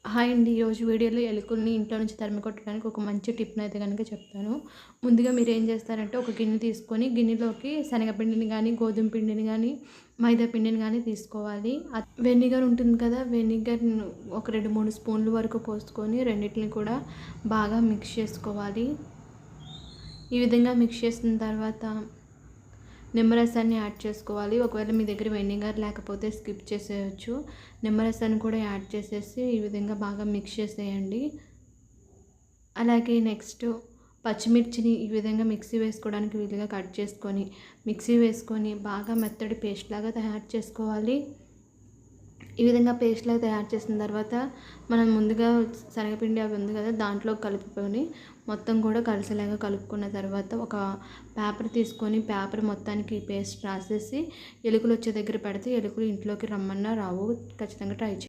Hi అండి. ఈరోజు వీడియోలో ఎలుకల్ని ఇంట్లో నుంచి తరిమి కొట్టడానికి ఒక మంచి టిప్‌ని అయితే గనుక చెప్తాను. ముందుగా మీరేం చేస్తారంటే ఒక గిన్నె తీసుకొని గిన్నెలోకి శనగపిండిని గానీ, గోధుమ పిండిని గానీ, మైదా పిండిని గానీ తీసుకోవాలి. వెనిగర్ ఉంటుంది కదా! వెనిగర్‌ను ఒక 2, 3 స్పూన్ల వరకు పోసుకొని రెండిటిని కూడా బాగా మిక్స్ చేసుకోవాలి. ఈ విధంగా మిక్స్ చేసిన తర్వాత నిమ్మరసాన్ని యాడ్ చేసుకోవాలి. ఒకవేళ మీ దగ్గర వెనిగర్ లేకపోతే స్కిప్ చేసేయొచ్చు. నిమ్మరసాన్ని కూడా యాడ్ చేసేసి ఈ విధంగా బాగా మిక్స్ చేసేయండి. అలాగే నెక్స్ట్ పచ్చిమిర్చిని ఈ విధంగా మిక్సీ వేసుకోవడానికి వీలుగా కట్ చేసుకొని, మిక్సీ వేసుకొని బాగా మెత్తటి పేస్ట్ లాగా తయారు చేసుకోవాలి. ఈ విధంగా పేస్ట్‌లాగా తయారు చేసిన తర్వాత మనం ముందుగా శనగపిండి అవి ఉంది కదా! దాంట్లో కలుపుకొని మొత్తం కూడా కలిసేలాగా కలుపుకున్న తర్వాత ఒక పేపర్ తీసుకొని పేపర్ మొత్తానికి పేస్ట్ రాసేసి ఎలుకలు వచ్చే దగ్గర పెడితే ఎలుకలు ఇంట్లోకి రమ్మన్నా రావు. ఖచ్చితంగా ట్రై చేయండి.